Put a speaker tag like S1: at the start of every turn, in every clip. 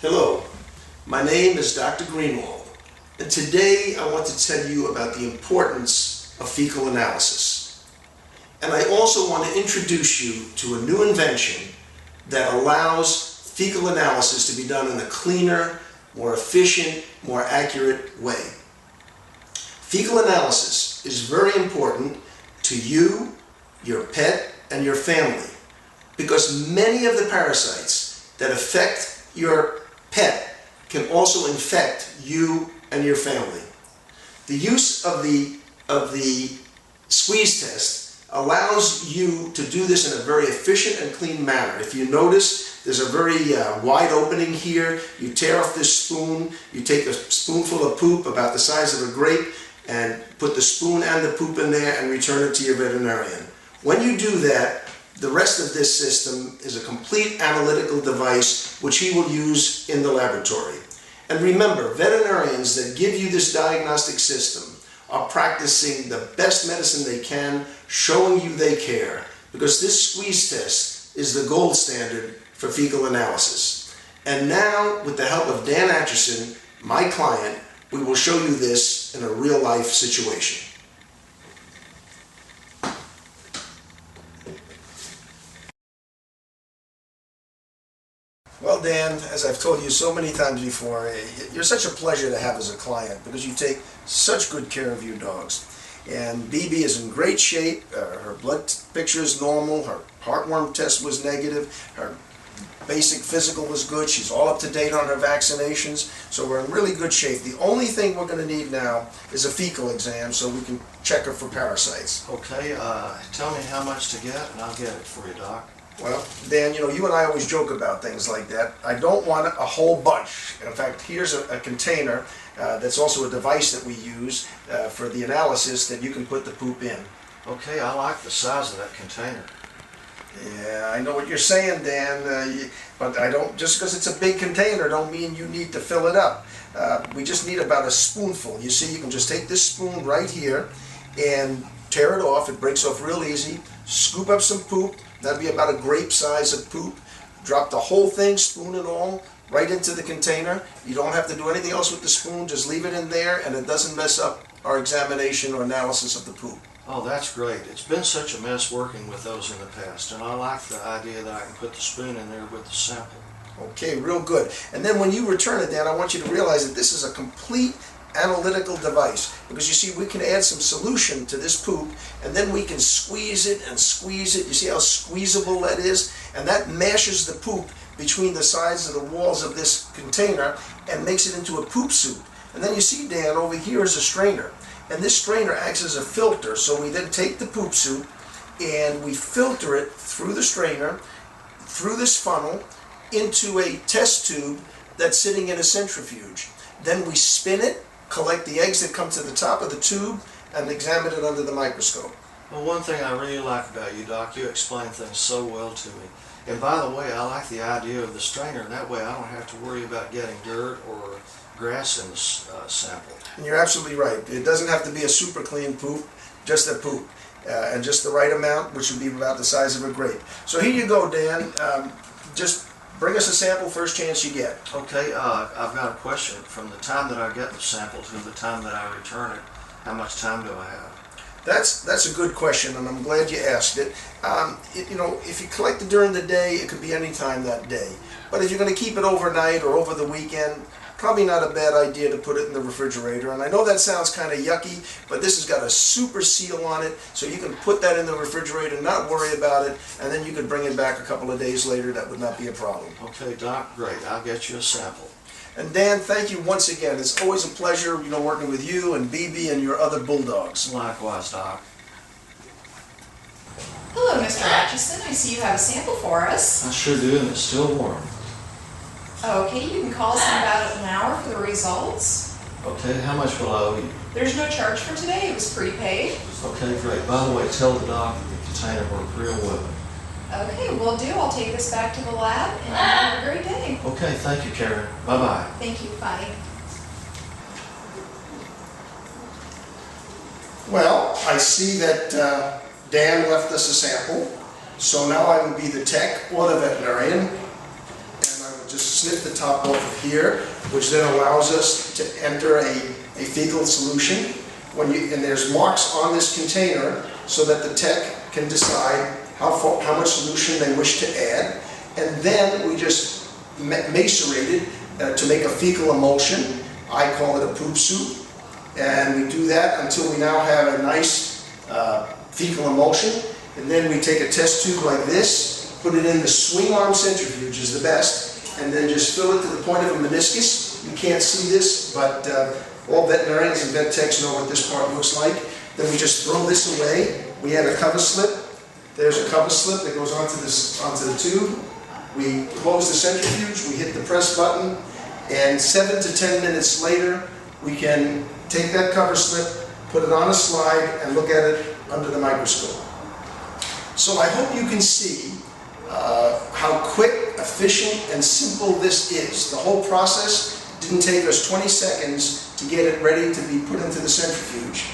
S1: Hello, my name is Dr. Greenwald, and today I want to tell you about the importance of fecal analysis. And I also want to introduce you to a new invention that allows fecal analysis to be done in a cleaner, more efficient, more accurate way. Fecal analysis is very important to you, your pet, and your family, because many of the parasites that affect your pet can also infect you and your family. The use of the squeeze test allows you to do this in a very efficient and clean manner. If you notice, there's a very wide opening here. You tear off this spoon, you take a spoonful of poop about the size of a grape and put the spoon and the poop in there and return it to your veterinarian. When you do that, the rest of this system is a complete analytical device which he will use in the laboratory. And remember, veterinarians that give you this diagnostic system are practicing the best medicine they can, showing you they care, because this squeeze test is the gold standard for fecal analysis. And now, with the help of Dan Atchison, my client, we will show you this in a real-life situation. Well, Dan, as I've told you so many times before, you're such a pleasure to have as a client because you take such good care of your dogs. And BB is in great shape. Her blood picture is normal. Her heartworm test was negative. Her basic physical was good. She's all up to date on her vaccinations. So we're in really good shape. The only thing we're going to need now is a fecal exam so we can check her for parasites.
S2: Okay, tell me how much to get and I'll get it for you, Doc.
S1: Well, Dan, you and I always joke about things like that. I don't want a whole bunch. In fact, here's a container that's also a device that we use for the analysis that you can put the poop in.
S2: Okay, I like the size of that container.
S1: Yeah, I know what you're saying, Dan, but I don't, just because it's a big container don't mean you need to fill it up. We just need about a spoonful. You see, you can just take this spoon right here and tear it off. It breaks off real easy. Scoop up some poop. That'd be about a grape size of poop. Drop the whole thing, spoon and all, right into the container. You don't have to do anything else with the spoon. Just leave it in there and it doesn't mess up our examination or analysis of the poop.
S2: Oh, that's great. It's been such a mess working with those in the past, and I like the idea that I can put the spoon in there with the sample.
S1: Okay, real good. And then when you return it, Dan, I want you to realize that this is a complete analytical device, because you see we can add some solution to this poop and then we can squeeze it and squeeze it. You see how squeezable that is? And that mashes the poop between the sides of the walls of this container and makes it into a poop soup. And then you see, Dan, over here is a strainer, and this strainer acts as a filter. So we then take the poop soup and we filter it through the strainer, through this funnel, into a test tube that's sitting in a centrifuge. Then we spin it, collect the eggs that come to the top of the tube, and examine it under the microscope.
S2: Well, one thing I really like about you, Doc, you explain things so well to me. And by the way, I like the idea of the strainer, and that way I don't have to worry about getting dirt or grass in the sample.
S1: And you're absolutely right. It doesn't have to be a super clean poop, just a poop. And just the right amount, which would be about the size of a grape. So here you go, Dan. Just bring us a sample first chance you get.
S2: Okay, I've got a question. From the time that I get the sample to the time that I return it, how much time do I have?
S1: That's a good question, and I'm glad you asked it. If you collect it during the day, it could be any time that day. But if you're going to keep it overnight or over the weekend, probably not a bad idea to put it in the refrigerator. And I know that sounds kind of yucky, but this has got a super seal on it, so you can put that in the refrigerator, not worry about it, and then you can bring it back a couple of days later. That would not be a problem.
S2: Okay, Doc, great. I'll get you a sample.
S1: And Dan, thank you once again. It's always a pleasure, working with you and BB and your other bulldogs.
S2: Likewise, Doc.
S3: Hello, Mr. Atchison. I see you have a sample for us.
S2: I sure do, and it's still warm.
S3: Okay, you can call us in about an hour for the results.
S2: Okay, how much will I owe you?
S3: There's no charge for today. It was prepaid.
S2: Okay, great. By the way, tell the doc that the container worked real well.
S3: Okay, will do. I'll take this back to the lab, and have a great day.
S2: Okay, thank you, Karen. Bye-bye.
S3: Thank you. Bye.
S1: Well, I see that Dan left us a sample, so now I would be the tech or the veterinarian, and I would just snip the top off of here, which then allows us to enter a fecal solution. And there's marks on this container so that the tech can decide how much solution they wish to add. And then we just macerate it to make a fecal emulsion. I call it a poop soup. And we do that until we now have a nice fecal emulsion. And then we take a test tube like this, put it in the swing arm centrifuge is the best, and then just fill it to the point of a meniscus. You can't see this, but all veterinarians and vet techs know what this part looks like. Then we just throw this away. We add a cover slip. There's a cover slip that goes onto the tube. We close the centrifuge, we hit the press button, and 7 to 10 minutes later, we can take that cover slip, put it on a slide, and look at it under the microscope. So I hope you can see how quick, efficient, and simple this is. The whole process didn't take us 20 seconds to get it ready to be put into the centrifuge.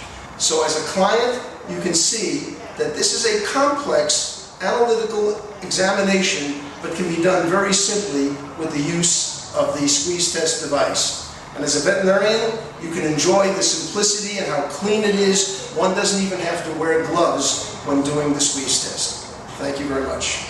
S1: So as a client, you can see that this is a complex analytical examination, but can be done very simply with the use of the SqueezeTest device. And as a veterinarian, you can enjoy the simplicity and how clean it is. One doesn't even have to wear gloves when doing the SqueezeTest. Thank you very much.